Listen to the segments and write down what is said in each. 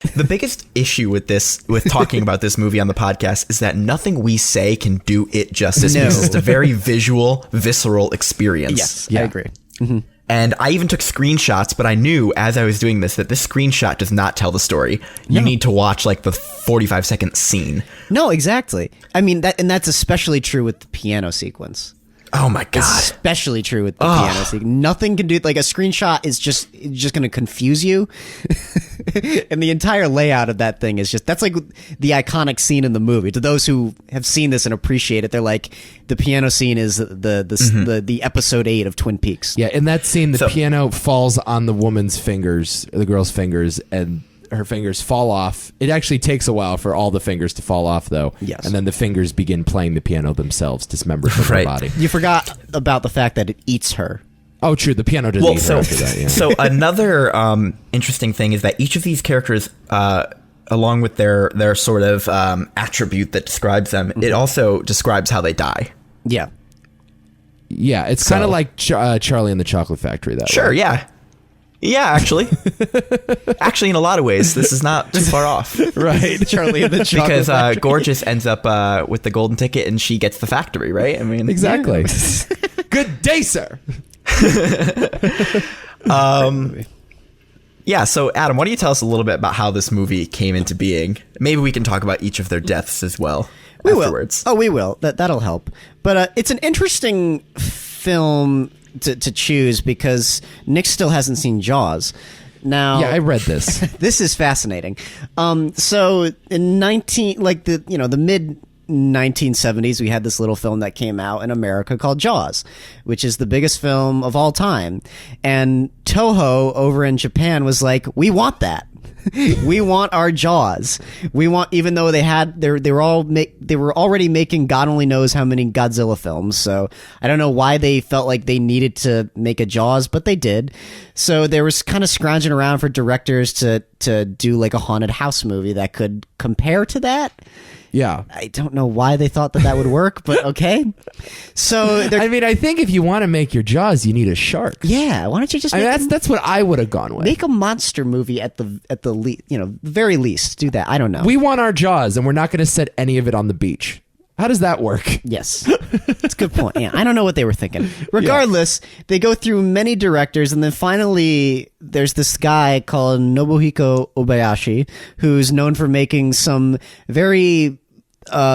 The biggest issue with talking about this movie on the podcast is that nothing we say can do it justice. No. Because it's a very visual, visceral experience. Yes, I agree. Mm-hmm. And I even took screenshots, but I knew as I was doing this that this screenshot does not tell the story. You need to watch like the 45-second scene. No, exactly. I mean, that's especially true with the piano sequence. Oh my God. Especially true with the piano sequence. Nothing can do, like a screenshot is just going to confuse you. And the entire layout of that thing is that's like the iconic scene in the movie. To those who have seen this and appreciate it, they're like, the piano scene is the episode 8 of Twin Peaks. Yeah, in that scene, the piano falls on the woman's fingers, the girl's fingers, and her fingers fall off. It actually takes a while for all the fingers to fall off, though. Yes. And then the fingers begin playing the piano themselves, dismembered from her body. You forgot about the fact that it eats her. Oh, true. The piano doesn't eat her after that. Yeah. So another interesting thing is that each of these characters, along with their sort of attribute that describes them, it also describes how they die. Yeah. Yeah, it's kind of like Charlie and the Chocolate Factory. That Sure, way. yeah. Yeah, actually. Actually, in a lot of ways, this is not too far off. Right. Charlie and the Chocolate Because Factory. Gorgeous ends up with the golden ticket and she gets the factory, right? I mean, Exactly. Good day, sir. Yeah, so Adam, why don't you tell us a little bit about how this movie came into being? Maybe we can talk about each of their deaths as well afterwards. Oh, we will. That'll help. But it's an interesting film to choose because Nick still hasn't seen Jaws. Now, Yeah, I read this. this is fascinating. So in the mid 1970s, we had this little film that came out in America called Jaws, which is the biggest film of all time. And Toho over in Japan was like, we want that. We want our Jaws. We want, even though they were already making God only knows how many Godzilla films. So I don't know why they felt like they needed to make a Jaws, but they did. So there was kind of scrounging around for directors to do like a haunted house movie that could compare to that. Yeah. I don't know why they thought that would work, but okay. So I mean, I think if you want to make your Jaws, you need a shark. yeah, why don't you just That's what I would have gone with. make a monster movie at the very least. Do that. I don't know. We want our Jaws, and we're not going to set any of it on the beach. How does that work? Yes. That's a good point. Yeah, I don't know what they were thinking. Regardless, they go through many directors, and then finally there's this guy called Nobuhiko Obayashi, who's known for making some very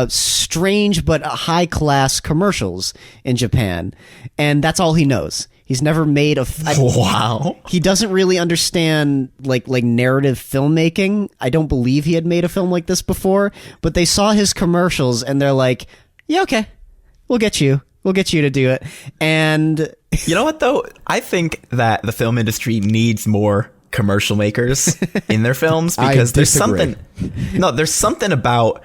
strange but high-class commercials in Japan. And that's all he knows. He's never made a... Wow. He doesn't really understand like narrative filmmaking. I don't believe he had made a film like this before, but they saw his commercials and they're like, yeah, okay, we'll get you to do it. And You know what, though? I think that the film industry needs more commercial makers in their films because there's something about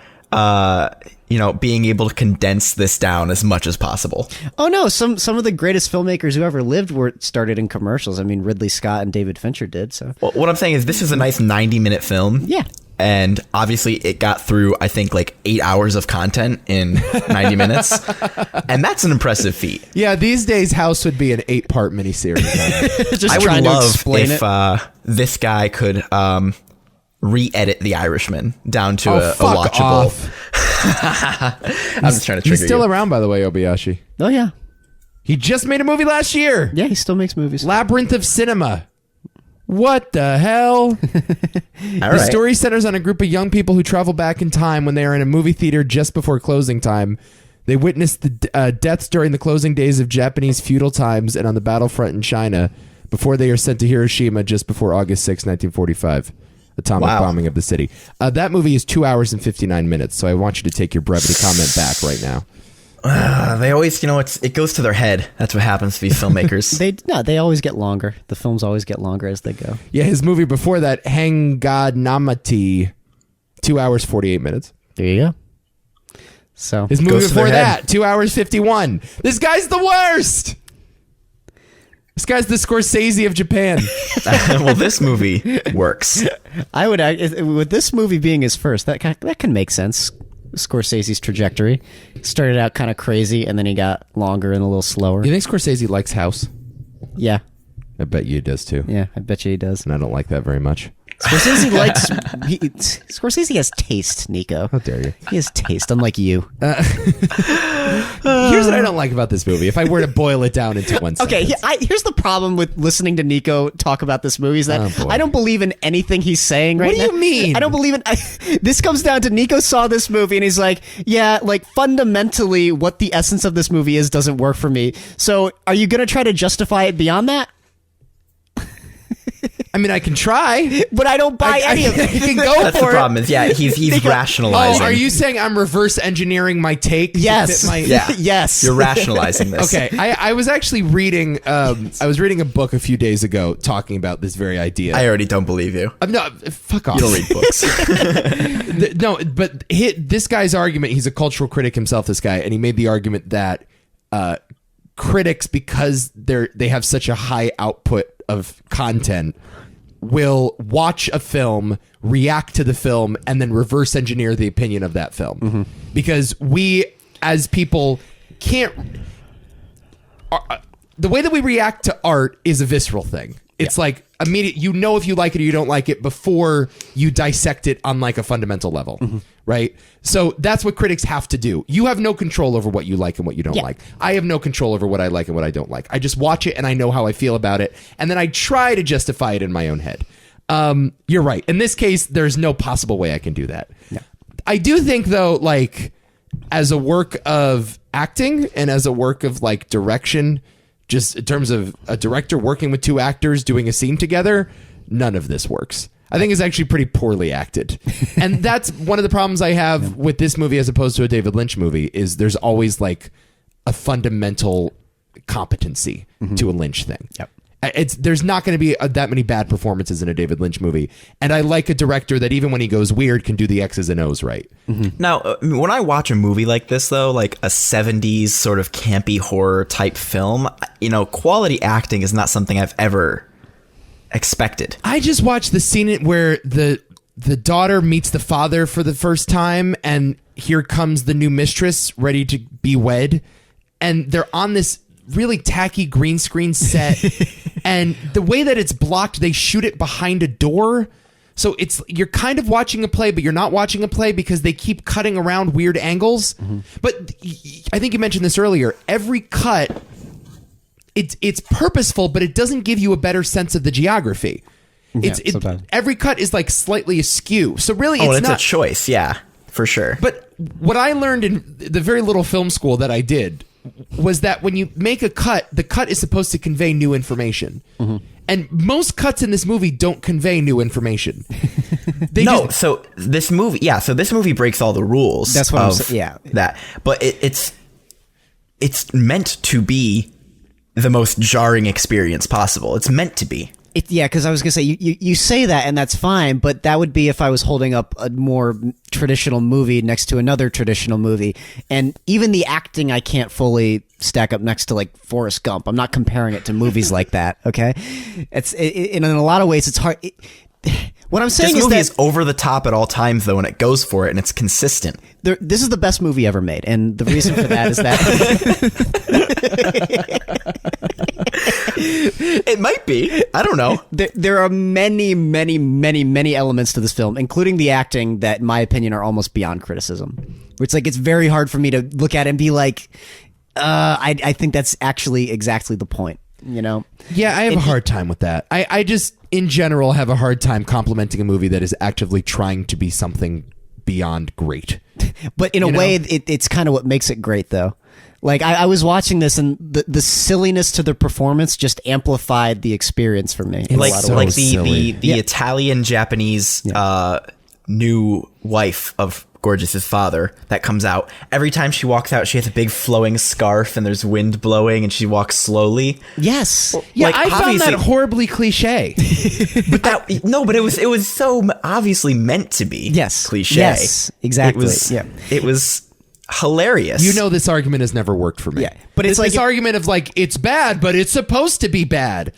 being able to condense this down as much as possible. oh no, some of the greatest filmmakers who ever lived were started in commercials. I mean, Ridley Scott and David Fincher did. So Well, what I'm saying is this is a nice 90-minute film. yeah. And obviously it got through, I think, like 8 hours of content in 90 minutes. And that's an impressive feat. Yeah, these days House would be an 8-part miniseries. Just I would trying to love explain if it. this guy could re-edit The Irishman down to a fuck watchable. off. I'm just trying to trigger He's still you. around, by the way, Obayashi. Oh yeah, He just made a movie last year. yeah. He still makes movies. Labyrinth of Cinema. What the hell? All The right. story centers on a group of young people who travel back in time when they are in a movie theater just before closing time. They witness the deaths during the closing days of Japanese feudal times and on the battlefront in China before they are sent to Hiroshima just before August 6, 1945. Atomic bombing of the city. That movie is 2 hours and 59 minutes, so I want you to take your brevity comment back right now. They always, it goes to their head. That's what happens to these filmmakers. They always get longer. The films always get longer as they go. Yeah, his movie before that, Hanganamati, 2 hours, 48 minutes. There you go. So His movie Goes to before their head. that, 2 hours 51. This guy's the worst. This guy's the Scorsese of Japan. Well, this movie works. I would, with this movie being his first, that can make sense. Scorsese's trajectory started out kind of crazy, and then he got longer and a little slower. You think Scorsese likes House? Yeah, I bet you he does too. yeah, I bet you he does. And I don't like that very much. Scorsese has taste, Nico. How dare you? He has taste, unlike you. Here's what I don't like about this movie. If I were to boil it down into one sentence. Here's the problem with listening to Nico talk about this movie is that I don't believe in anything he's saying right now. What do you mean? I don't believe in... this comes down to Nico saw this movie and he's like, yeah, like fundamentally what the essence of this movie is doesn't work for me. So are you going to try to justify it beyond that? I mean, I can try, but I don't buy any of it. I can go That's for the problem. Is he's rationalizing. Oh, are you saying I'm reverse engineering my take? Yes. Yes. You're rationalizing this. Okay. I was actually reading. I was reading a book a few days ago talking about this very idea. I already don't believe you. No, fuck off. You don't read books. No, but this guy's argument. He's a cultural critic himself. This guy, and he made the argument that critics, because they have such a high output of content, will watch a film, react to the film, and then reverse engineer the opinion of that film. Because we, as people, can't... the way that we react to art is a visceral thing. It's like immediate. You know if you like it or you don't like it before you dissect it on like a fundamental level, right? So that's what critics have to do. You have no control over what you like and what you don't like. I have no control over what I like and what I don't like. I just watch it and I know how I feel about it, and then I try to justify it in my own head. You're right. In this case, there's no possible way I can do that. Yeah. I do think though, like as a work of acting and as a work of like direction, just in terms of a director working with two actors doing a scene together, none of this works. I think it's actually pretty poorly acted. And that's one of the problems I have with this movie as opposed to a David Lynch movie is there's always like a fundamental competency to a Lynch thing. Yep. There's not going to be that many bad performances in a David Lynch movie. And I like a director that even when he goes weird can do the X's and O's right. Now, when I watch a movie like this, though, like a 70s sort of campy horror type film, quality acting is not something I've ever expected. I just watched the scene where the daughter meets the father for the first time, and here comes the new mistress ready to be wed. And they're on this really tacky green screen set. And the way that it's blocked, they shoot it behind a door. So you're kind of watching a play, but you're not watching a play because they keep cutting around weird angles. But I think you mentioned this earlier. Every cut, it's purposeful, but it doesn't give you a better sense of the geography. Every cut is like slightly askew. So really, it's not a choice. Yeah, for sure. But what I learned in the very little film school that I did was that when you make a cut, the cut is supposed to convey new information. And most cuts in this movie don't convey new information. So this movie breaks all the rules. That's what I'm saying. Yeah. That. But it's meant to be the most jarring experience possible. It's meant to be. Because I was going to say, you say that, and that's fine, but that would be if I was holding up a more traditional movie next to another traditional movie. And even the acting, I can't fully stack up next to, like, Forrest Gump. I'm not comparing it to movies like that, okay? In a lot of ways, it's hard... What I'm saying this movie is is over the top at all times, though, and it goes for it, and it's consistent. This is the best movie ever made, and the reason for that is that... It might be. I don't know. There are many, many, many, many elements to this film, including the acting, that, in my opinion, are almost beyond criticism. It's like it's very hard for me to look at it and be like, I think that's actually exactly the point. Yeah, I have a hard time with that. I just, in general, have a hard time complimenting a movie that is actively trying to be something beyond great. But in a way, it's kind of what makes it great, though. Like, I was watching this, and the silliness to the performance just amplified the experience for me. Like the Italian-Japanese new wife of Gorgeous's father that comes out. Every time she walks out, she has a big flowing scarf, and there's wind blowing, and she walks slowly. Yes. Yeah, I found that horribly cliche. But it was so obviously meant to be. Yes. Cliche. Yes. Exactly. It was hilarious. You know, this argument has never worked for me. Yeah, but it's like this argument of like it's bad, but it's supposed to be bad.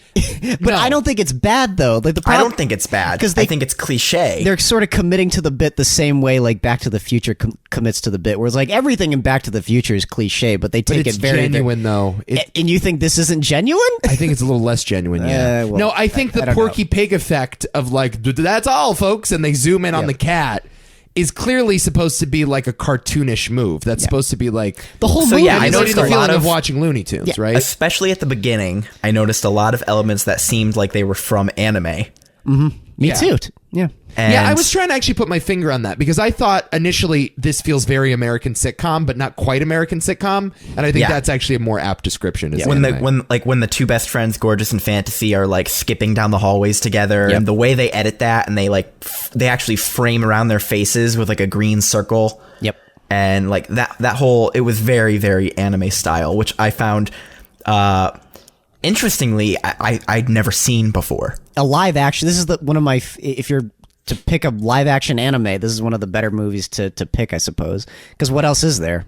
But I don't think it's bad though. Like I don't think it's bad because I think it's cliche. They're sort of committing to the bit the same way like Back to the Future commits to the bit, where it's like everything in Back to the Future is cliche, but they take it's it very genuine though. And you think this isn't genuine? I think it's a little less genuine. Yeah. Well, no, I think the Porky Pig effect of like that's all, folks, and they zoom in on the cat is clearly supposed to be like a cartoonish move. That's supposed to be like the whole so movie. yeah, I noticed the a feeling lot of watching Looney Tunes, right? Especially at the beginning, I noticed a lot of elements that seemed like they were from anime. Me too. Yeah. And I was trying to actually put my finger on that because I thought initially this feels very American sitcom, but not quite American sitcom, and I think that's actually a more apt description. As when anime. when the two best friends, Gorgeous and Fantasy, are like skipping down the hallways together, and the way they edit that, and they actually frame around their faces with like a green circle. Yep. And like that whole, it was very, very anime style, which I found interestingly I'd never seen before. A live action. This is one of my. If you're to pick a live action anime, this is one of the better movies to pick, I suppose. Because what else is there?